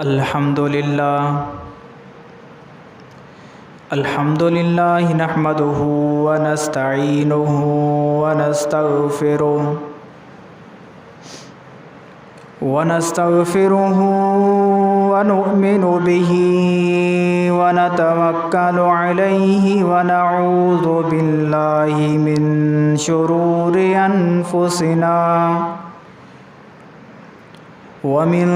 अल्हम्दुलिल्लाह नहमदुहु व नस्तईनुहु व नस्तगफिरुहु व नु'मिनु बिही व नतवक्कलु अलैहि व नऊज़ु बिल्लाहि मिन शुरूरि अनफुसिना वमिन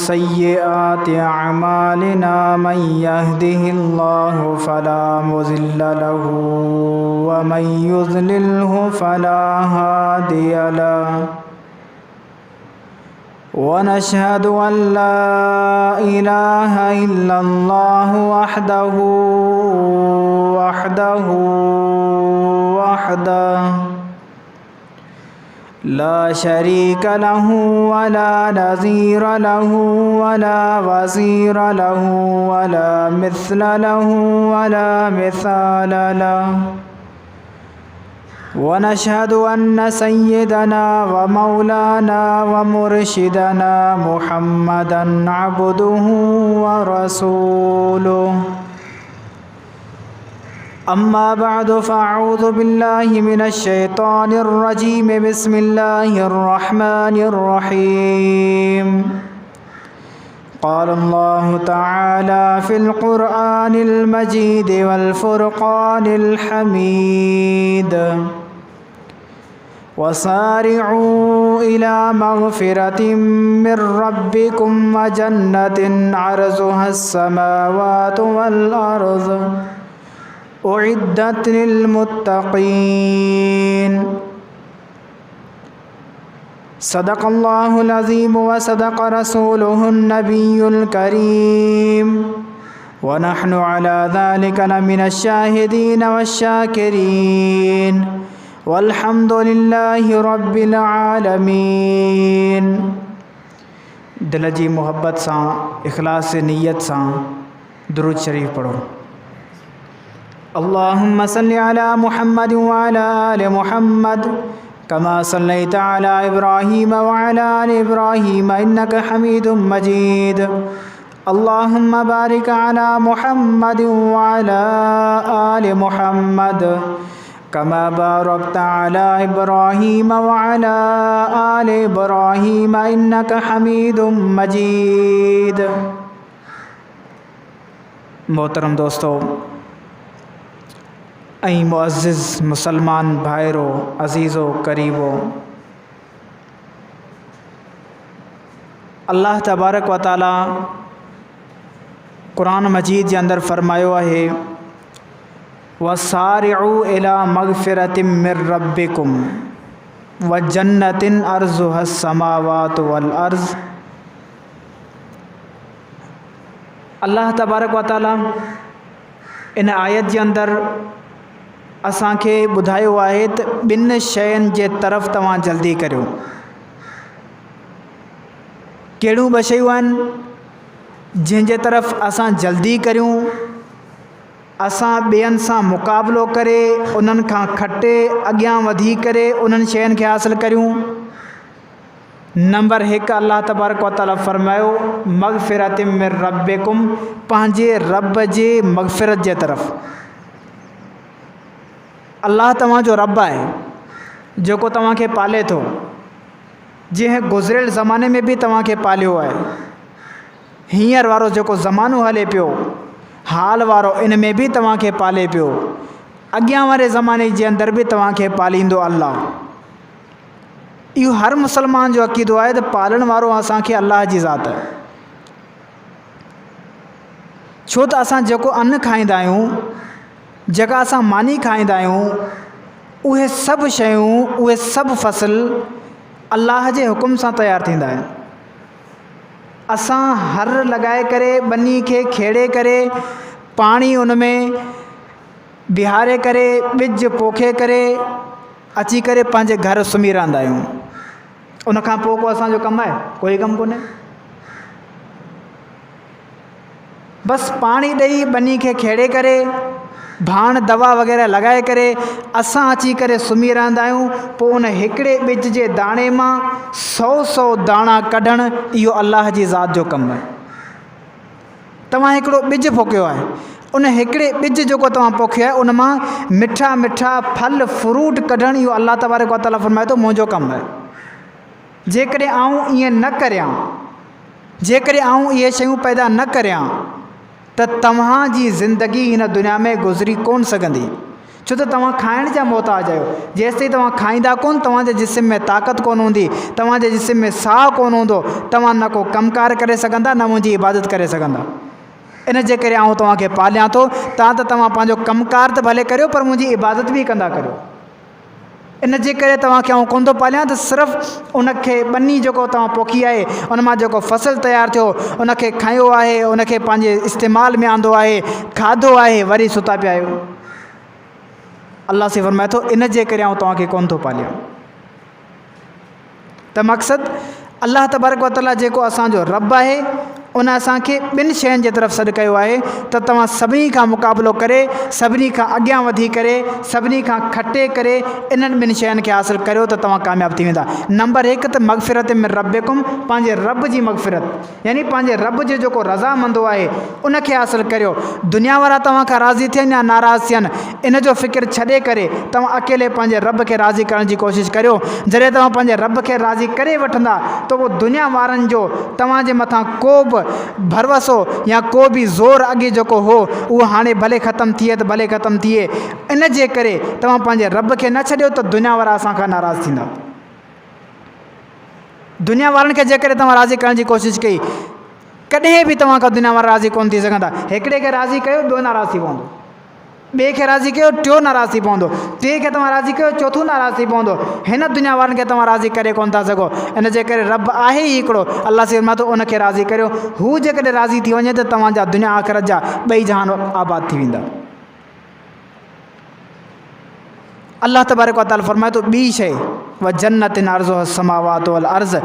सय्यिआति अअमालिना मन यहदिहिल्लाहु फला मुज़िल्ल लहु व मन युज़लिल्हु फला हादिय लहु व नशहदु अल्ला इलाहा इल्लल्लाहु वहदहु ला शरीक लहु वला नज़ीर लहु वला वज़ीर लहु वला मिस्ल लहु वला मिसाल लहु व नशहदु अन्न सय्यदना व मौलाना व मुर्शिदना मुहम्मदन अब्दुहु व रसूलुहु अम्मा बअद फ़अऊज़ु बिल्लाहि मिनश शैतानिर रजीम बिस्मिल्लाहिर रहमानिर रहीम क़ाल अल्लाहु तआला फ़िल क़ुरआनिल मजीद वल फ़ुरक़ानिल हमीद वसारिऊ इला मग़फ़िरतिम मिर रब्बिकुम व जन्नतिन अर्ज़ुहस समावातु वल अर्ज़ उइद्दत लिल्मुत्तक़ीन सदक़ल्लाहुल अज़ीम व सदक़ रसूलुहुन नबियुल करीम व नहनु अला ज़ालिका लमिनश शाहिदीन वश्शाकिरीन वल्हम्दुलिल्लाहि रब्बिल आलमीन। दिल जी मोहब्बत सां इखलास नियत सां दुरूद शरीफ पढ़ो। अल्लाहुम्मा सल्लि अला मुहम्मद व अला आलि मुहम्मद कमा सल्लैता अला इब्राहीम व अला आलि इब्राहीम इन्नका हमीदुम मजीद। अल्लाहुम्मा बारिक अला मुहम्मद व अला आलि मुहम्मद कमा बारकता अला इब्राहीम व अला आलि इब्राहीम इन्नका हमीदुम मजीद। मोहतरम दोस्तों ऐं मुअज़्ज़िज़ मुसलमान भाइरो अज़ीज़ो करीबो, अल्लाह तबारक व ताला कुरान मजीद जे अंदर फरमायो आहे वसारिउ इला मग़फ़िरतिम मिर रब्बिकुम व जन्नतिन अर्ज़ुहस समावातु वल अर्ज़। अल्लाह तबारक व ताला इन आयत जे अंदर असांखे ॿुधायो आहे त ॿिनि शयुनि जे तरफ़ तव्हां जल्दी करियो। कहिड़ियूं ॿ शयूं आहिनि जंहिंजे तरफ़ असां जल्दी करियूं, असां ॿियनि सां मुक़ाबिलो करे उन्हनि खां खटे अॻियां वधी करे उन्हनि शयुनि खे हासिल करियूं। नंबर 1 अल्लाह तबारक व ताला फरमायो मग़फ़िरतिम मिर रब्बिकुम, पंहिंजे रब जे मग़फ़िरत जे तरफ़। अल्लाह तव्हांजो रब आहे जेको तव्हांखे पाले थो, जंहिं गुज़िरियल ज़माने में बि तव्हांखे पालियो आहे। हींअर वारो जेको ज़मानो हले पियो हाल वारो, इन में बि तव्हांखे पाले पियो। अॻियां वारे ज़माने जे अंदर बि तव्हांखे पालींदो अल्लाह। इहो हर मुसलमान जो अक़ीदो आहे त पालण वारो असांखे अल्लाह जी ज़ात आहे। छो त असां जेको अन्न खाईंदा आहियूं, जेका असां मानी खाईंदा आहियूं, उहे सभु शयूं, उहे सभु फ़सल अल्लाह जे हुकुम सां तयारु थींदा आहिनि। असां हर लॻाए करे ॿनी खे खेड़े करे पाणी उन में बिहारे करे ॿिज पोखे करे अची करे पंहिंजे घर सुम्ही रहंदा आहियूं। उन खां पोइ को असांजो कमु आहे? कोई कमु कोन्हे। बसि पाणी ॾेई ॿनी खे खेड़े करे भाण दवा वग़ैरह लॻाए करे असां अची करे सुम्ही रहंदा आहियूं। पोइ उन हिकिड़े ॿिज जे दाणे मां 100 दाणा कढणु, इहो अल्लाह जी ज़ात जो कमु आहे। तव्हां हिकिड़ो ॿिज पोखियो आहे, उन हिकिड़े ॿिज जेको तव्हां पोखियो आहे उन मां मिठा मिठा फल फ्रूट कढणु, इहो अलाह तबारक व तआला फरमाए थो मुंहिंजो कमु आहे। जेकॾहिं आऊं ईअं न करियां, जेकॾहिं आऊं इहे शयूं पैदा न करियां त तव्हांजी ज़िंदगी हिन दुनिया में गुज़री कोन सघंदी। छो त तव्हां खाइण जा मोहताज आहियो। जेसिताईं तव्हां खाईंदा कोन, तव्हांजे जिस्म में ताक़त कोन हूंदी, तव्हांजे जिस्म में साहु कोन हूंदो, तव्हां न को कमकार करे सघंदा, न मुंहिंजी इबादत करे सघंदा। इन जे करे आऊं तव्हांखे पालियां थो, तव्हां पंहिंजो कमकार त भले करियो पर मुंहिंजी इबादत बि कंदा करियो। इन जे करे तव्हांखे आऊं कोन थो पालियां त सिर्फ़ु उनखे ॿनी जेको तव्हां पोखी आहे, उन मां जेको फ़सुलु तयारु थियो उनखे खयो आहे, उनखे पंहिंजे इस्तेमाल में आंदो आहे, खाधो आहे, वरी सुता पिया आहियो। अल्लाह से फरमाए थो इन जे करे आऊं तव्हांखे कोन थो पालियां। त मक़सदु अल्लाह तबारक व तआला जेको असांजो रब आहे उन असांखे ॿिनि शयुनि जे तरफ़ सॾु कयो आहे त तव्हां सभिनी खां मुक़ाबिलो करे, सभिनी खां अॻियां वधी करे, सभिनी खां खटे करे इन्हनि ॿिनि शयुनि खे हासिलु करियो त तव्हां कामयाबु थी वेंदा। नंबर 1 त मग़फ़िरत में रब्बिकुम, पंहिंजे रब जी मग़फ़िरत, यानी पंहिंजे रब जो जेको रज़ामंदो आहे उनखे हासिलु करियो। दुनिया वारा तव्हां खां राज़ी थियनि या नाराज़ थियनि, इन जो फ़िक्र छॾे करे तव्हां अकेले पंहिंजे रब खे राज़ी करण जी कोशिशि करियो। जॾहिं तव्हां पंहिंजे रब खे राज़ी करे वठंदा त उहो दुनिया वारनि जो तव्हांजे मथां को बि भरवसो या को बि ज़ोर अॻे जेको हो उहो हाणे भले ख़तमु थिए त भले ख़तमु थिए। इन जे करे तव्हां पंहिंजे रब खे न छॾियो त दुनिया वारा असां खां नाराज़ थींदा। दुनिया वारनि खे जेकॾहिं तव्हां राज़ी करण जी कोशिशि कई, कॾहिं बि तव्हां खां दुनिया वारा राज़ी कोन थी सघंदा। हिकिड़े खे राज़ी कयो, ॿियो नाराज़ थी पवंदो, ॿिए खे राज़ी कयो, टियों नाराज़ थी पवंदो, टे खे तव्हां राज़ी कयो, चोथों नाराज़ थी पवंदो। हिन दुनिया वारनि खे तव्हां राज़ी करे कोन था सघो। इन जे करे रब आहे ई हिकिड़ो, अल्लाह से फरमाए थो उनखे राज़ी करियो। हू जेकॾहिं राज़ी थी वञे त तव्हांजा दुनिया आख़िरत जा ॿई जहान आबाद थी वेंदा। अल्लाह तबारक व तआला फरमाए थो ॿी शइ, व जन्नत अर्ज़ुहा समावात वल अर्ज़,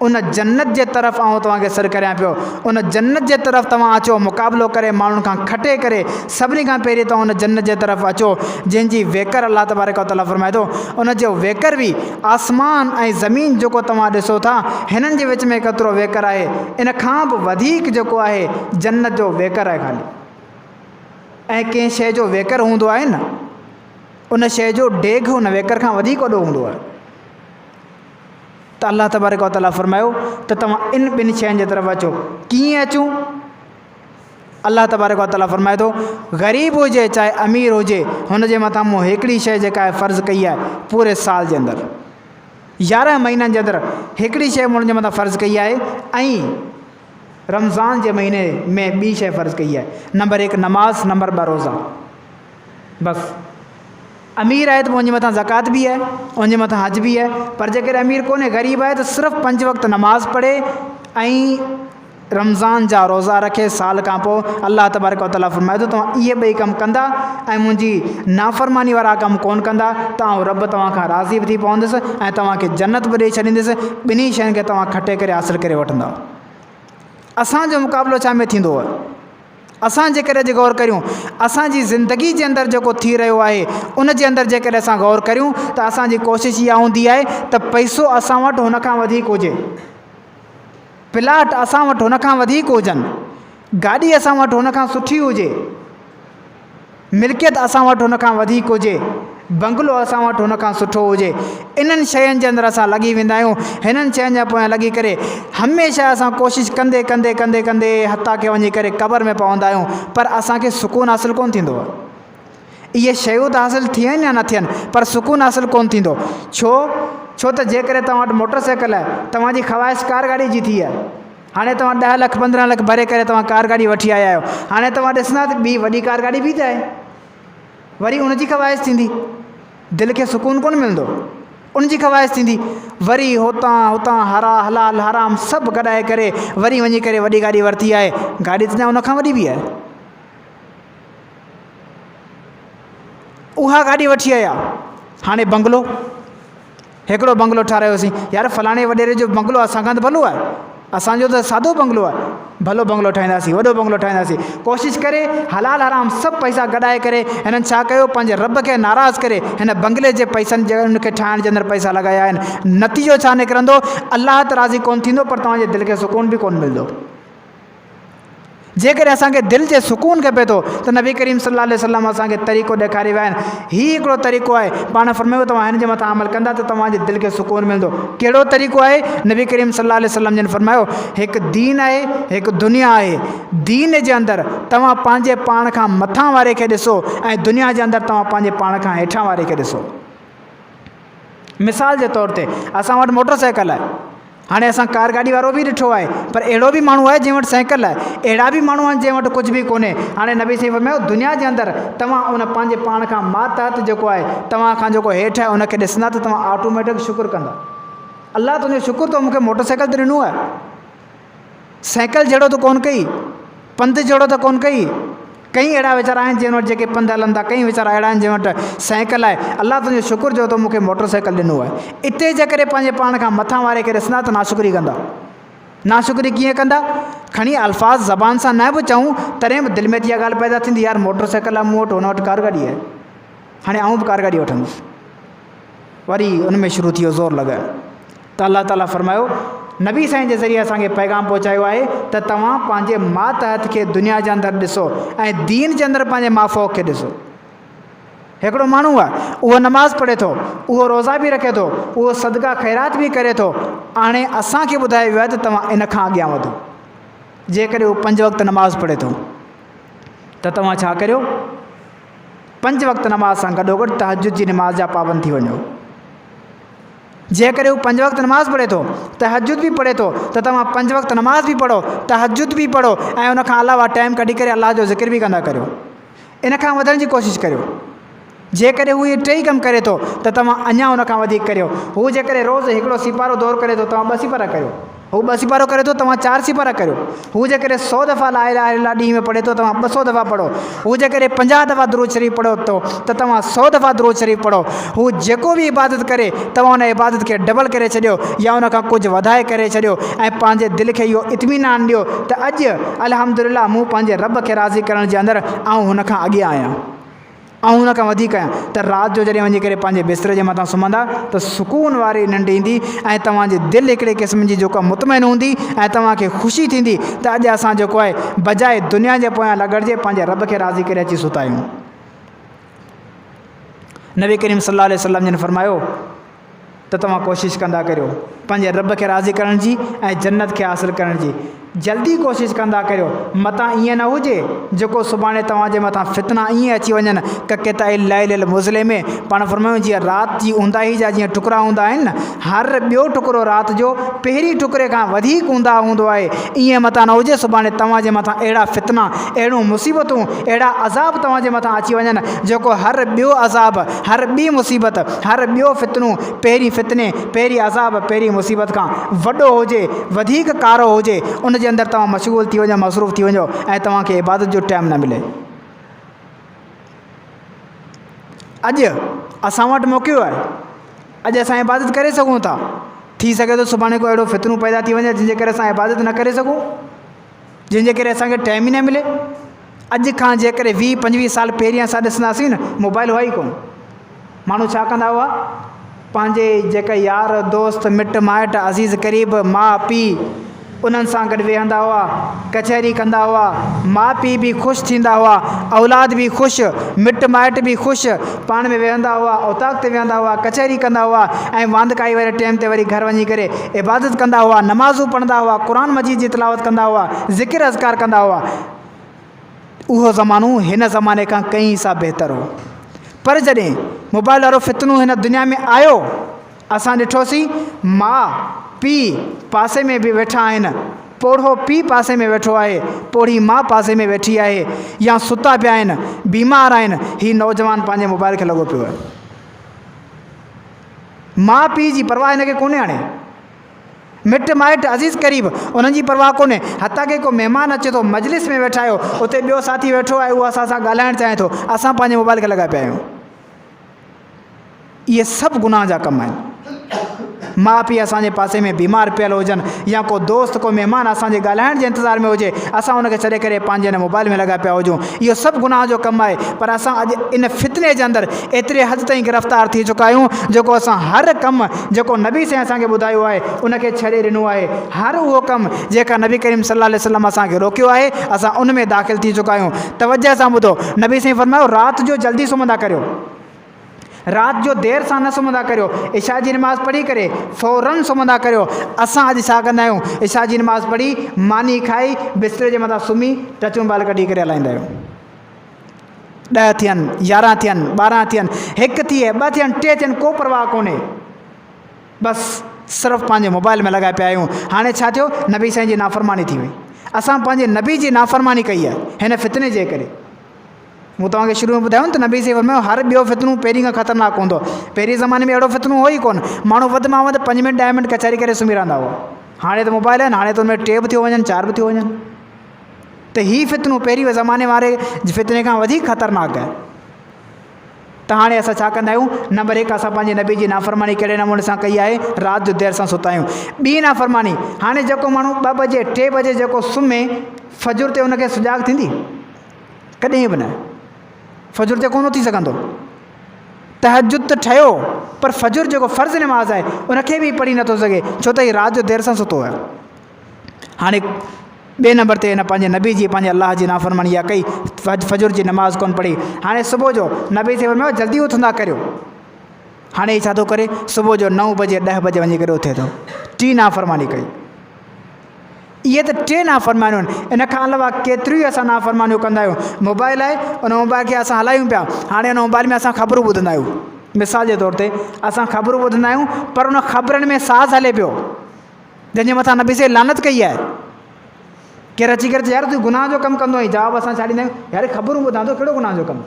उन जन्नत जे तरफ़ आऊं तव्हांखे सॾु करियां पियो। उन जन्नत जे तरफ़ तव्हां अचो, मुक़ाबिलो करे माण्हुनि खां खटे करे सभिनी खां पहिरीं तव्हां उन जन्नत जे तरफ़ अचो जंहिंजी वेकर अल्लाह तबारक व तआला फरमाए थो उन जो वेकर बि आसमान ऐं ज़मीन जेको तव्हां ॾिसो था हिननि जे विच में केतिरो वेकर आहे, इन खां बि वधीक जेको आहे जन्नत जो वेकर आहे ख़ाली। ऐं कंहिं शइ जो वेकर हूंदो आहे न, उन शइ जो डेघ उन वेकर खां वधीक वॾो हूंदो आहे। त अल्लाह तबारक व तआला फरमायो त तव्हां इन ॿिनि शयुनि जे तरफ़ अचो। कीअं अचूं? अल्लाह तबारक व तआला फरमाए थो ग़रीब हुजे चाहे अमीर हुजे, हुन जे मथां मूं हिकिड़ी शइ जेका आहे फ़र्ज़ु कई आहे पूरे साल जे अंदरि, 11 महीननि जे अंदरि हिकिड़ी शइ हुननि जे मथां फ़र्ज़ु कई आहे। ऐं रमज़ान जे महीने में ॿी शइ फ़र्ज़ु कई आहे। नंबर 1 नमाज़, नंबर 2 रोज़ा। बसि अमीर आहे त उनजे मथां ज़कात बि आहे, उनजे मथां हज बि आहे। पर जेकॾहिं अमीर कोन्हे, ग़रीब आहे त सिर्फ़ु 5 वक़्त नमाज़ पढ़े ऐं रमज़ान जा रोज़ा रखे। साल खां पोइ अल्लाह तबारक व तआला फरमाए थो तव्हां इहे ॿई कमु कंदा ऐं मुंहिंजी नाफ़रमानी वारा कमु कोन कंदा त आउं रब तव्हां खां राज़ी बि थी पवंदुसि ऐं तव्हांखे जन्नत बि ॾेई छॾींदुसि। ॿिन्ही शयुनि खे तव्हां खटे करे हासिलु करे वठंदा। असांजो मुक़ाबिलो छा में थींदो आहे? असां जेकॾहिं अॼु गौर करियूं, असांजी ज़िंदगी जे अंदरि जेको थी रहियो आहे उन जे अंदरि जेकॾहिं असां गौर करियूं त असांजी कोशिशि इहा हूंदी आहे त पैसो असां वटि हुन खां वधीक हुजे, प्लाट असां वटि हुन खां वधीक हुजनि, गाॾी असां वटि हुन खां सुठी हुजे, मिल्कियत असां वटि हुन खां वधीक हुजे, बंगलो असां वटि हुन खां सुठो हुजे। इन्हनि शयुनि जे अंदरि असां लॻी वेंदा आहियूं। हिननि शयुनि जे पोयां लॻी करे हमेशह असां कोशिशि कंदे कंदे कंदे कंदे हथा खे वञी करे क़बर में पवंदा आहियूं, पर असांखे सुकून हासिलु कोन थींदो आहे। इहे शयूं त हासिलु थियनि या न थियनि, पर सुकून हासिलु कोन थींदो। छो त जेकॾहिं तव्हां वटि मोटरसाइकिल आहे, तव्हांजी ख़्वाहिश कार गाॾी जी थी आहे, हाणे तव्हां 10 लख 15 लख भरे करे तव्हां कार गाॾी वठी आया आहियो, हाणे तव्हां ॾिसंदा त ॿी वॾी कार गाॾी बि त आहे, वरी उनजी ख़्वाहिश थींदी, दिलि खे सुकून कोन मिलंदो, उनजी ख़्वाहिश थींदी, वरी हुतां हलाल हराम सभु कढाए करे वरी वञी करे वॾी गाॾी वरिती आहे, गाॾी त उन खां वॾी बि आहे, उहा गाॾी वठी आया। हाणे बंगलो, हिकिड़ो बंगलो ठारायोसीं, यार फलाणे वॾेरे जो बंगलो असांखां त भलो आहे, असांजो त सादो बंगलो आहे, भलो बंगलो ठाहींदासीं, वॾो बंगलो ठाहींदासीं। कोशिशि करे हलाल हराम सभु पैसा गॾाए करे हिननि छा कयो, पंहिंजे रब खे नाराज़ करे हिन बंगले जे पैसनि जे उनखे ठाहिण जे अंदरि पैसा लॻाया आहिनि। नतीजो छा निकिरंदो? अल्लाह त राज़ी कोन थींदो, पर तव्हांजे दिलि खे सुकून बि कोन मिलंदो। जेकॾहिं असांखे दिलि जे सुकून खपे थो त नबी करीम सल्लल्लाहु अलैहि वसल्लम असांखे तरीक़ो ॾेखारे विया आहिनि। हीउ हिकिड़ो तरीक़ो आहे, पाण फरमायो तव्हां हिन जे मथां अमल कंदा त तव्हांजे दिलि खे सुकून मिलंदो। कहिड़ो तरीक़ो आहे? नबी करीम सल्लल्लाहु अलैहि वसल्लम जिन फरमायो हिकु दीन आहे, हिकु दुनिया आहे। दीन जे अंदरि तव्हां पंहिंजे पाण खां मथां वारे खे ॾिसो ऐं दुनिया जे अंदरि तव्हां पंहिंजे पाण खां हेठां वारे खे ॾिसो। मिसाल जे तौर ते असां वटि मोटरसाइकिल आहे, हाणे असां कार गाॾी वारो बि ॾिठो आहे, पर अहिड़ो बि माण्हू आहे जंहिं वटि साइकिल आहे, अहिड़ा बि माण्हू आहिनि जंहिं वटि कुझु बि कोन्हे। हाणे नबी साईं फरमायो दुनिया जे अंदरि तव्हां उन पंहिंजे पाण खां मातहत जेको आहे तव्हां खां जेको हेठि आहे उनखे ॾिसंदा त तव्हां ऑटोमेटिक शुक्र कंदा, अलाह तुंहिंजो शुक्र तो मूंखे मोटरसाइकिल त ॾिनो आहे, साइकिल जहिड़ो त कोन कई, पंधु जहिड़ो त कोन कई। कई अहिड़ा वीचारा आहिनि जंहिं वटि जेके पंधु हलनि था, कई वीचारा अहिड़ा आहिनि जंहिं वटि साइकिल आहे। अलाह तुंहिंजो शुक्र जो तो मूंखे मोटरसाइकिल ॾिनो आहे। इते जेकॾहिं पंहिंजे पाण खां मथां वारे खे ॾिसंदा त नाशुक्री कंदा। नाशुक्री कीअं कंदा? खणी अल्फाज़ ज़बान सां न बि चऊं तॾहिं बि दिलि में इहा ॻाल्हि पैदा थींदी, यार मोटरसाइकिल आहे मूं वटि, हुन वटि कार गाॾी आहे, हाणे आऊं बि कार गाॾी वठंदुसि। वरी उन में शुरू थी वियो ज़ोर लॻाए। त अलाह ताला फरमायो नबी साईं जे ज़रिए असांखे पैगाम पहुचायो आहे त तव्हां पंहिंजे मातहत खे दुनिया जे अंदरि ॾिसो ऐं दीन जे अंदरि पंहिंजे माफ़ोक खे ॾिसो। हिकिड़ो माण्हू आहे, उहो नमाज़ पढ़े थो, उहो रोज़ा बि रखे थो, उहो सदका ख़ैरात बि करे थो। हाणे असांखे ॿुधायो वियो आहे त तव्हां इन खां अॻियां वधो। जेकॾहिं उहो 5 वक़्त नमाज़ पढ़े थो त तव्हां छा करियो? 5 वक़्त नमाज़ सां गॾोगॾु तहज्जुद जी नमाज़ जा पाबंद थी वञो। जेकॾहिं हू 5 वक़्त नमाज़ पढ़े थो, तहज्जुद बि पढ़े थो, त तव्हां 5 वक़्त नमाज़ बि पढ़ो, तहज्जुद बि पढ़ो ऐं उन खां अलावा टाइम कढी करे अलाह जो ज़िक्र बि कंदा करियो। इन खां वधण जी कोशिशि करियो। जेकॾहिं हू इहे 3 कम करे थो त तव्हां अञा उन खां वधीक करियो। हू जेकॾहिं रोज़ु हिकिड़ो सिपारो दौर करे थो, तव्हां 2 सिपारा करियो। हू 2 सिपारो करे थो, तव्हां 4 सिपारा करियो। हू जेकॾहिं 100 दफ़ा ला इलाहा इल्लल्लाह ॾींहं में पढ़े थो, तव्हां 200 दफ़ा पढ़ो। हू जेकॾहिं 50 दफ़ा दुरूद शरीफ़ पढ़ो थो त तव्हां 100 दफ़ा दुरूद शरीफ़ पढ़ो। हू जेको बि इबादत करे तव्हां उन इबादत खे डबल करे छॾियो या उन खां कुझु वधाए करे छॾियो ऐं पंहिंजे दिलि खे इहो इत्मीनान ॾियो त अॼु अल्हम्दुलिल्लाह मूं पंहिंजे रब खे राज़ी करण जे अंदरि ऐं हुन खां अॻियां आहियां, ऐं हुन खां वधीक आहियां। त राति जो जॾहिं वञी करे पंहिंजे बिस्तर जे मथां सुम्हंदा त सुकून वारी निंड ईंदी ऐं तव्हांजी दिलि हिकिड़े क़िस्म जी जेका मुतमइन हूंदी ऐं तव्हांखे ख़ुशी थींदी त अॼु असां जेको आहे बजाए दुनिया जे पोयां लॻड़जे पंहिंजे रब खे राज़ी करे अची सुता आहियूं। नबी करीम सल्लल्लाहु अलैहि वसल्लम जिन फरमायो त तव्हां कोशिशि कंदा करियो पंहिंजे रब खे राज़ी करण जी ऐं जन्नत खे हासिलु करण जी। जल्दी कोशिशि कंदा करियो, मतां ईअं न हुजे जेको सुभाणे तव्हांजे मथां फितना ईअं अची वञनि कके लैल मुज़ले में। पाण फरमायूं जीअं राति जी ऊंदाही जा जीअं टुकड़ा हूंदा आहिनि न, हर ॿियो टुकड़ो राति जो पहिरीं टुकड़े खां वधीक ऊंदा हूंदो आहे, ईअं मतां न हुजे सुभाणे तव्हांजे मथां अहिड़ा फितना, अहिड़ियूं मुसीबतूं, अहिड़ा अज़ाब तव्हांजे मथां अची वञनि जेको हर ॿियो अज़ाब, हर ॿी मुसीबत, हर ॿियो फितनूं पहिरीं फितने, पहिरीं अज़ाब, पहिरीं मुसीबत खां वॾो हुजे, वधीक कारो हुजे, उन जे अंदरि तव्हां मशगूल थी वञो, मसरूफ़ थी वञो ऐं तव्हांखे इबादत जो टाइम न मिले। अॼु असां वटि मौक़ो आहे, अॼु असां इबादत करे सघूं था। थी सघे थो सुभाणे को अहिड़ो फितनूं पैदा थी वञे जंहिंजे करे असां इबादत न करे सघूं, जंहिंजे करे असांखे टाइम ई न मिले। अॼु खां जेकॾहिं 20-25 साल पहिरीं असां ॾिसंदासीं न, मोबाइल हुआ ई कोन। माण्हू छा कंदा हुआ? पंहिंजे जेका यार दोस्त मिट माइट अज़ीज़ क़रीब माउ पीउ उन्हनि सां गॾु वेहंदा हुआ, कचहरी कंदा हुआ, माउ पीउ बि ख़ुशि थींदा हुआ, औलाद बि ख़ुशि, मिट माइट बि ख़ुशि, पाण में वेहंदा हुआ, औताक ते वेहंदा हुआ, कचहरी कंदा हुआ ऐं वांदकाई वारे टाइम ते वरी घर वञी करे इबादत कंदा हुआ, नमाज़ूं पढ़ंदा हुआ, क़ुर मजीद जी तिलावत कंदा हुआ, ज़िक्र अज़कार कंदा हुआ। उहो ज़मानो हिन ज़माने खां कई सां बहितर हो। पर जॾहिं मोबाइल वारो फितनो हिन दुनिया में आयो, असां ॾिठोसीं माउ पीउ पासे में बि वेठा आहिनि, पोढ़ो पीउ पासे में वेठो आहे, पोढ़ी माउ पासे में वेठी आहे, या सुता पिया आहिनि, बीमार आहिनि। हीउ नौजवान पंहिंजे मोबाइल खे लॻो पियो आहे। माउ पीउ जी परवाह हिनखे कोन्हे। हाणे मिट माइट अज़ीज़ क़रीब उन्हनि जी परवाह कोन्हे। हता के को महिमान अचे थो, मजलिस में वेठा आहियो, उते ॿियो साथी वेठो आहे, उहो असां सां ॻाल्हाइणु चाहे थो, असां पंहिंजे मोबाइल खे लॻाए पिया आहियूं। इहे सभु गुनाह जा कम आहिनि। माउ पीउ असांजे पासे में बीमार पियल हुजनि या को दोस्त को महिमान असांजे ॻाल्हाइण जे इंतज़ार में हुजे, असां उनखे छॾे करे पंहिंजे हिन मोबाइल में लॻा पिया हुजूं। इहो सभु गुनाह जो कमु आहे। पर असां अॼु इन फितने जे अंदरि एतिरे हद ताईं गिरफ़्तार थी चुका आहियूं जेको असां हर कमु जेको नबी साईं असांखे ॿुधायो आहे उनखे छॾे ॾिनो आहे। हर उहो कमु जेका नबी करीम सल्लल्लाहु अलैहि वसल्लम असांखे रोकियो आहे असां उन में दाख़िल थी चुका आहियूं। तवजह सां ॿुधो, नबी साईं फरमायो राति जो जल्दी सुम्हंदा करियो, राति जो देरि सां न सुम्हंदा करियो, इशा जी नमाज़ पढ़ी करे फ़ौरन सुम्हंदा करियो। असां अॼु छा कंदा आहियूं, इशा जी नमाज़ पढ़ी मानी खाई बिस्तरे जे मथां सुम्ही टचूं बाल कढी करे हलाईंदा आहियूं। 10 थियनि, 11 थियनि, 12 थियनि, 1 थिए, 2 थियनि, 3 थियनि, को परवाह कोन्हे, बसि सिर्फ़ु पंहिंजे मोबाइल में लॻाए पिया आहियूं। हाणे छा थियो, नबी साईं जी नाफ़रमानी थी वई। असां पंहिंजे नबी जी नाफ़रमानी कई आहे हिन फितने जे करे। मूं तव्हांखे शुरू में ॿुधायो न त नबी साईं फरमायो हर ॿियो फितनो पहिरीं खां ख़तरनाक हूंदो। पहिरीं ज़माने में अहिड़ो फितनो हो ई कोन, माण्हू वधि में वधि 5 मिंट 10 मिंट कचहरी करे सुम्ही रहंदा हुआ। हाणे त मोबाइल आहिनि, हाणे त हुन में 3 बि थियो वञनि, 4 बि थियो वञनि। त हीउ फितनो पहिरीं ज़माने वारे फितने खां वधीक ख़तरनाक आहे। त हाणे असां छा कंदा आहियूं, नंबर 1 असां पंहिंजे नबी जी नाफ़रमानी कहिड़े नमूने सां कई आहे, राति जो देरि सां सुता आहियूं। ॿी नाफ़रमानी, हाणे जेको माण्हू 2 बजे 3 बजे जेको सुम्हे फजुर ते उनखे सुजाॻ थींदी, कॾहिं बि न, फजुर ते कोन थी सघंदो। तहजुद त ठहियो पर फजुर जेको फ़र्ज़ नमाज़ आहे उनखे बि पढ़ी नथो सघे, छो त हीउ राति जो देरि सां सुतो आहे। हाणे ॿिए नंबर ते हिन पंहिंजे नबी जी पंहिंजे अलाह जी नाफ़रमानी इहा कई, फजुर जी नमाज़ कोन पढ़ी। हाणे सुबुह जो नबी से फरमायो जल्दी उथंदा करियो, हाणे हीउ छा थो करे, सुबुह जो 9 बजे 10 बजे वञी करे उथे थो। 3 नाफ़रमानी कई। इहे त 3 नाफ़रमानियूं आहिनि। इन खां अलावा केतिरियूं असां नाफ़रमानियूं कंदा आहियूं। मोबाइल आहे, उन मोबाइल खे असां हलायूं पिया, हाणे उन मोबाइल में असां ख़बरूं ॿुधंदा आहियूं। मिसाल जे तौर ते असां ख़बरूं ॿुधंदा आहियूं पर उन ख़बरनि में साज़ हले पियो जंहिंजे मथां नबी से लानत कई आहे। केरु अची करे यार तूं गुनाह जो कमु कंदो आहीं, जवाबु असां छा ॾींदा आहियूं, यार ख़बरूं ॿुधां थो, कहिड़ो गुनाह जो कमु।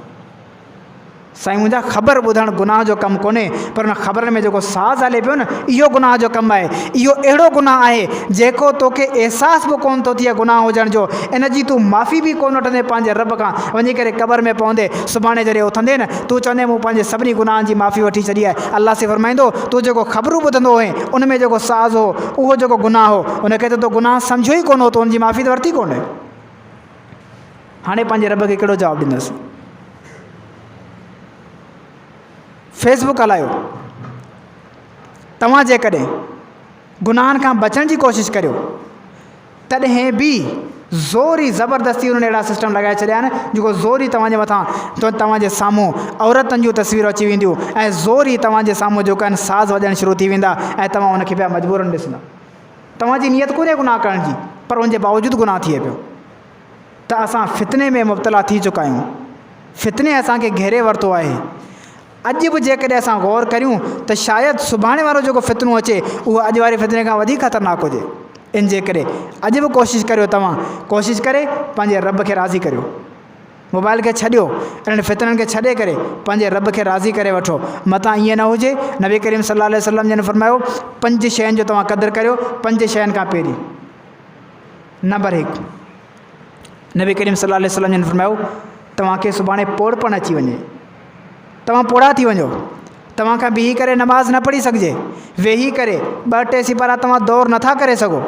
साईं मुंहिंजा ख़बर ॿुधणु गुनाह जो कमु कोन्हे, पर उन ख़बरनि में जेको साज़ हले पियो न इहो गुनाह जो कमु आहे। इहो अहिड़ो गुनाह आहे जेको तोखे अहसासु बि कोन थो थिए गुनाह हुजण जो, इन जी तूं माफ़ी बि कोन वठंदे पंहिंजे रब खां, वञी करे क़बर में पवंदे, सुभाणे जॾहिं उथंदे न तूं चवंदे मूं पंहिंजे सभिनी गुनाहनि जी माफ़ी वठी छॾी आहे। अलाह से फरमाईंदो तूं जेको ख़बरूं ॿुधंदो हुएं उन में जेको साज़ हो उहो जेको गुनाह हो उनखे त तो गुनाह सम्झो ई कोन हो, तो उनजी माफ़ी त वरिती कोन्हे। हाणे पंहिंजे रब खे कहिड़ो जवाबु ॾींदुसि। फेसबुक हलायो, तव्हां जेकॾहिं गुनाहनि खां बचण जी कोशिशि करियो तॾहिं बि ज़ोरी ज़बरदस्ती उन्हनि अहिड़ा सिस्टम लॻाए छॾिया आहिनि जेको ज़ोरी तव्हांजे मथां तव्हांजे साम्हूं औरतुनि जूं तस्वीरूं अची वेंदियूं ऐं ज़ोरी तव्हांजे साम्हूं जेको आहिनि साज़ वॼणु शुरू थी वेंदा ऐं तव्हां उनखे पिया मजबूरनि ॾिसंदा। तव्हांजी नियत कोन्हे गुनाह करण जी, पर उनजे बावजूदि गुनाह थिए पियो। त असां फितने में मुब्तला थी चुका आहियूं। फितने असांखे घेरे वरितो आहे। अॼु बि जेकॾहिं असां गौर करियूं त शायदि सुभाणे वारो जेको फितनो अचे उहो अॼु वारे फितने खां वधीक ख़तरनाक हुजे। इन जे करे अॼु बि कोशिशि करियो, तव्हां कोशिशि करे पंहिंजे रब खे राज़ी करियो। मोबाइल खे छॾियो, इन्हनि फितननि खे छॾे करे पंहिंजे रब खे राज़ी करे वठो। मतां ईअं न हुजे, नबी करीम सल्लल्लाहु अलैहि वसल्लम जिन फरमायो 5 शयुनि जो तव्हां क़दुरु करियो। 5 शयुनि खां पहिरीं नंबर 1, नबी करीम सल्लल्लाहु अलैहि वसल्लम जिन फरमायो तव्हांखे सुभाणे पोड़पण अची वञे, तव्हां पोड़ा थी वञो, तव्हां खां बीही करे नमाज़ न पढ़ी सघिजे, वेही करे 2-3 सिपारा तव्हां दौर नथा करे सघो।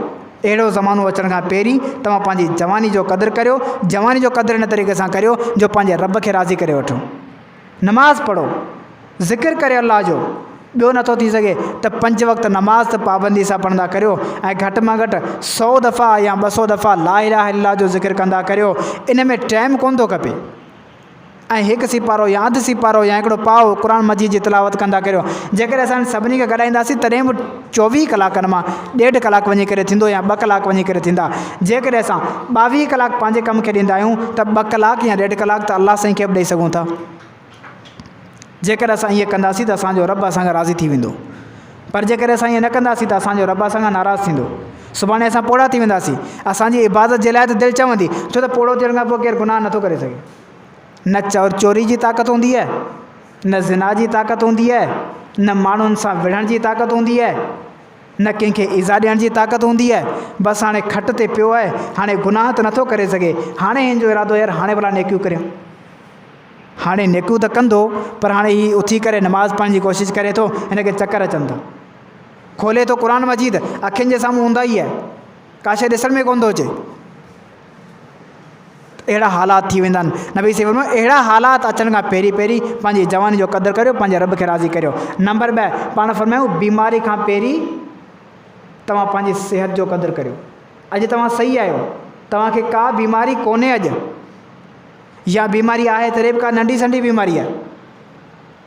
अहिड़ो ज़मानो अचण खां पहिरीं तव्हां पंहिंजी जवानी जो क़दुरु करियो। जवानी जो क़दुरु इन तरीक़े सां करियो जो पंहिंजे रब खे राज़ी करे वठो। नमाज़ पढ़ो, ज़िक्र करे अलाह जो। ॿियो नथो थी सघे त 5 वक़्त नमाज़ त पाबंदी सां पढ़ंदा करियो ऐं घटि मां घटि 100 दफ़ा या 200 दफ़ा ला इलाहा इल्लल्लाह जो ज़िक्र कंदा करियो। इन में टाइम कोन थो खपे ऐं 1 सिपारो या अधु सिपारो या हिकिड़ो पाव क़ुर मजीद जी तिलावत कंदा करियो। जेकॾहिं असां सभिनी खे गॾाईंदासीं तॾहिं बि 24 कलाकनि मां 1.5 कलाक वञी करे थींदो या 2 कलाक वञी करे थींदा। जेकॾहिं असां 22 कलाक पंहिंजे कम खे ॾींदा आहियूं त 2 कलाक या 1.5 कलाक त अलाह साईं खे बि ॾेई सघूं था। जेकॾहिं असां ईअं कंदासीं त असांजो रब असांखां राज़ी थी वेंदो, पर जेकॾहिं असां ईअं न कंदासीं त असांजो रब असांखां नाराज़ थींदो। सुभाणे असां पोड़ा थी वेंदासीं। असांजी इबादत जे लाइ त दिलि चवंदी, छो त पोड़ो थियण खां पोइ केरु गुनाह नथो करे सघे। न चोरी जी ताक़त हूंदी आहे, न ज़िना जी ताक़त हूंदी आहे, न माण्हुनि सां विढ़ण जी ताक़त हूंदी आहे, न कंहिंखे इज़ा ॾियण जी ताक़त हूंदी आहे। बसि हाणे खट ते पियो आहे, हाणे गुनाह त नथो करे सघे। हाणे हिन जो इरादो यार हाणे भला नेकियूं करियूं, हाणे नेकियूं त कंदो पर हाणे हीउ उथी करे नमाज़ पढ़ण जी कोशिशि करे थो, हिनखे चकर अचनि था। खोले तो क़ुर मजीद अखियुनि जे साम्हूं हूंदा ई आहे, का शइ ॾिसण में कोन थो अचे। अहिड़ा हालात थी वेंदा आहिनि। नबी से फरमायो अहिड़ा हालात अचण खां पहिरीं पहिरीं पंहिंजी जवानी जो क़दुरु करियो, पंहिंजे रब खे राज़ी करियो। नंबर 2, पाण फरमायूं बीमारी खां पहिरीं तव्हां पंहिंजी सिहत जो क़दुरु करियो। अॼु तव्हां सही आहियो, तव्हांखे का बीमारी कोन्हे अॼु, या बीमारी आहे तॾहिं बि का नंढी संढी बीमारी आहे,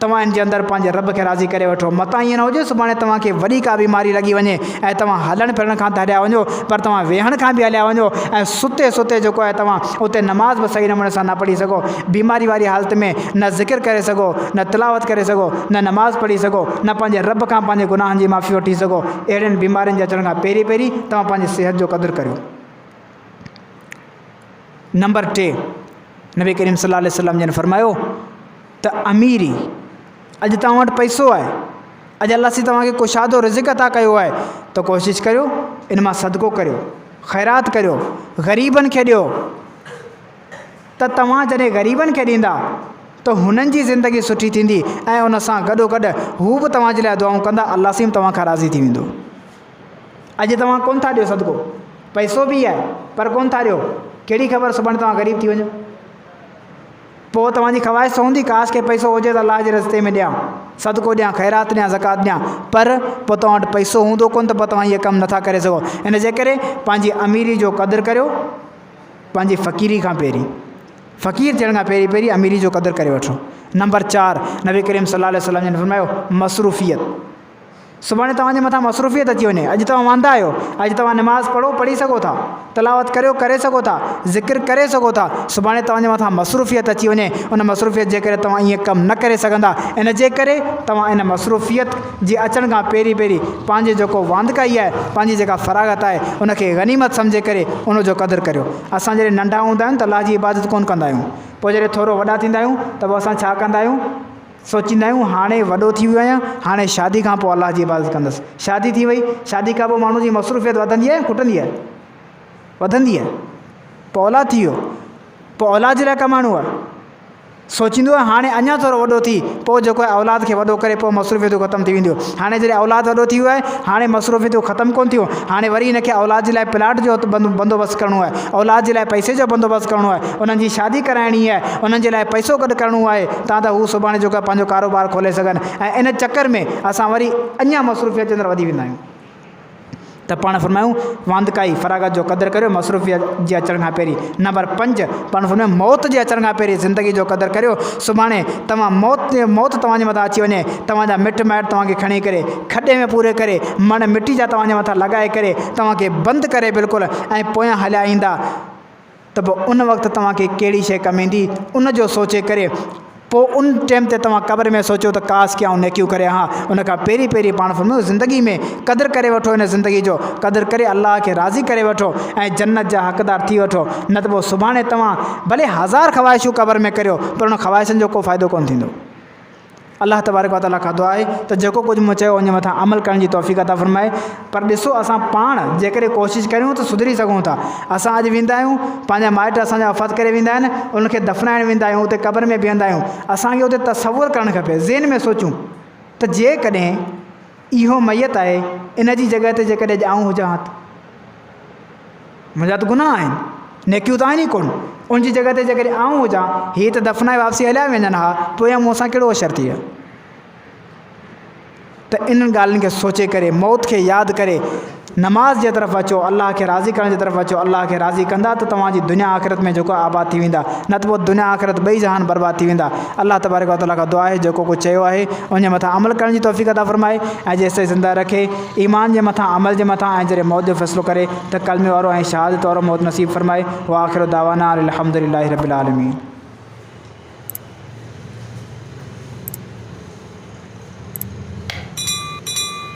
तव्हां इन जे अंदरि पंहिंजे रब खे राज़ी करे वठो। मतां ईअं न हुजे सुभाणे तव्हांखे वॾी का बीमारी लॻी वञे ऐं तव्हां हलण फिरण खां त हलिया वञो, पर तव्हां वेहण खां बि हलिया वञो ऐं सुते सुते जेको आहे तव्हां उते नमाज़ बि सही नमूने सां न पढ़ी सघो। बीमारी वारी हालत में न ज़िक्र करे सघो, न तिलावत करे सघो, न नमाज़ पढ़ी सघो, न पंहिंजे रब खां पंहिंजे गुनाहनि जी माफ़ी वठी सघो। अहिड़ियुनि बीमारियुनि जे अचण खां पहिरीं पहिरीं तव्हां पंहिंजी सिहत जो क़दुरु करियो। नंबर 3, नबी करीम सल्लल्लाहु अलैहि वसल्लम जन फरमायो त अमीरी, अॼु तव्हां वटि पैसो आहे, अॼु अल्लाह से तव्हांखे कुशादो रिज़्क़ अता कयो आहे, त कोशिशि करियो इन मां सदको करियो, ख़ैरात करियो, ग़रीबनि खे ॾियो। त तव्हां जॾहिं ग़रीबनि खे ॾींदा त हुननि जी ज़िंदगी सुठी थींदी ऐं उन सां गॾोगॾु हू बि तव्हांजे लाइ दुआऊं कंदा, अल्लाह से तव्हां खां राज़ी थी वेंदो। अॼु तव्हां कोन था ॾियो सदको, पैसो बि आहे पर कोन था ॾियो, कहिड़ी ख़बर सुभाणे तव्हां ग़रीब थी वञो। पोइ तव्हांजी ख़्वाहिश हूंदी काश के पैसो हुजे त अलाह जे रस्ते में ॾियां, सदको ॾियां, ख़ैरात ॾियां, ज़कात ॾियां, पर पोइ तव्हां वटि पैसो हूंदो कोन त पोइ तव्हां इहे कमु नथा करे सघो। इन जे करे पंहिंजी अमीरी जो क़दुरु करियो, पंहिंजी फ़क़ीरी खां पहिरीं, फ़क़ीर थियण खां पहिरीं पहिरीं अमीरी जो क़दुरु करे वठो। नंबर 4, नबी करीम सल्लल्लाहु अलैहि वसल्लम ने फरमायो मसरूफ़ियत। सुभाणे तव्हांजे मथां मसरूफ़ियत अची वञे, अॼु तव्हां वांदा आहियो, अॼु तव्हां नमाज़ पढ़ो, पढ़ी सघो था, तिलावत करियो, करे सघो था, ज़िक्र करे सघो था, सुभाणे तव्हांजे मथां मसरूफ़ियत अची वञे, उन मसरूफ़ियत जे करे तव्हां ईअं कमु न करे सघंदा। इन जे करे तव्हां इन मसरूफ़ियत जे अचण खां पहिरीं पहिरीं पंहिंजे जेको वांदकाई आहे, पंहिंजी जेका फ़राग़त आहे, उनखे गनीमत सम्झे करे उनजो क़दुरु करियो। असां जॾहिं नंढा हूंदा आहियूं त अल्लाह जी इबादत कोन कंदा आहियूं, पोइ जॾहिं थोरो वॾा थींदा आहियूं त पोइ असां छा कंदा आहियूं, सोचींदा आहियूं हाणे वॾो थी वियो आहियां, हाणे शादी खां पोइ अल्लाह जी इबादत कंदुसि। शादी थी वई, शादी खां पोइ माण्हू जी मसरूफ़ियत वधंदी आहे खुटंदी आहे, वधंदी आहे। पोइ औलाद थी वियो, पोइ औलाद जे लाइ कमाइणो आहे, सोचींदो आहे हाणे अञा थोरो वॾो थी, पोइ जेको आहे औलाद खे वॾो करे पोइ मसरूफ़ियतूं ख़तमु थी वेंदियूं। हाणे जॾहिं औलाद वॾो थी वियो आहे, हाणे मसरूफ़ियतूं ख़तमु कोन थियूं, हाणे वरी हिनखे औलाद जे लाइ प्लाट जो बंदोबस्तु करिणो आहे, औलाद जे लाइ पैसे जो बंदोबस्तु करिणो आहे, उन्हनि जी शादी कराइणी आहे, उन्हनि जे लाइ पैसो गॾु करिणो आहे, त हू सुभाणे जेको आहे पंहिंजो कारोबार खोले सघनि। ऐं इन चकर में असां वरी अञा मसरूफ़ियत जे अंदरि वधी वेंदा आहियूं। त पाण फरमायूं वांदकाई फ़राग़त जो क़दुरु करियो मसरूफ़ियत जे अचण खां पहिरीं। नंबर 5, पाण फरमायूं मौत जे अचण खां पहिरीं ज़िंदगी जो क़दुरु करियो। सुभाणे तव्हां मौत तव्हांजे मथां अची वञे, तव्हांजा मिट माइट तव्हांखे खणी करे खॾे में पूरे करे मण मिटी जा तव्हांजे मथां लॻाए करे तव्हांखे बंदि करे बिल्कुलु ऐं पोयां हलिया ईंदा, त पोइ उन वक़्तु तव्हांखे कहिड़ी शइ कमु ईंदी उनजो सोचे करे पोइ उन टाइम ते तव्हां क़ब्र में सोचो त काश कयां नेकियूं करे। हा, उन खां पहिरीं पहिरीं पाण फरमायो ज़िंदगी में क़दुरु करे वठो, हिन ज़िंदगी जो क़दुरु करे अल्लाह खे राज़ी करे वठो ऐं जन्नत जा हक़दार थी वठो। न त पोइ सुभाणे तव्हां भले 1000 ख़्वाहिशूं क़ब्र में करियो, पर उन ख़्वाहिशनि जो को फ़ाइदो कोन थींदो। अल्लाह तबारक व तआला खां दुआ आहे त जेको कुझु मूं चयो उन मथां अमल करण जी तौफ़ीक़ अता फ़रमाए। पर ॾिसो असां पाण जेकॾहिं कोशिशि करियूं त सुधरी सघूं था। असां अॼु वेंदा आहियूं, पंहिंजा माइट असांजा वफ़ात करे वेंदा आहिनि, उनखे दफ़नाइण वेंदा आहियूं, उते क़ब्र में बीहंदा आहियूं। असांखे उते तसवुरु करणु खपे, ज़हन में सोचूं त जेकॾहिं इहो मैयत आहे, इन जी जॻह ते जेकॾहिं आऊं हुजां हा त मुंहिंजा त गुनाह आहिनि, नेकियूं त आहिनि ई कोन। उनजी जॻह ते जेकॾहिं आऊं हुजां, हीअ त दफ़नाए वापसी हलिया वञनि, हा पोइ मूंसां कहिड़ो असरु थी वियो। त इन्हनि ॻाल्हियुनि खे सोचे करे मौत खे यादि करे नमाज़ जे तरफ़ अचो, अल्लाह खे राज़ी करण जे तरफ़ अचो। अल्लाह खे राज़ी कंदा त तव्हांजी दुनिया आख़िरत में जेको आबाद थी वेंदा, न त पोइ दुनिया आख़िरत ॿई जहान बर्बाद थी वेंदा। अल्लाह तबारक व तआला खां दुआ आहे जेको कुझु चयो आहे उन मथां अमल करण जी तौफ़ीक़ अता फ़रमाए ऐं जेसिताईं ज़िंदा रखे ईमान जे मथां, अमल जे मथां ऐं जॾहिं मौत जो फ़ैसिलो करे त कलमे वारो ऐं शहादत वारो मौत नसीब फ़रमाए। व आख़िर दावाना अल्हम्दुलिल्लाहि रब्बिल आलमीन।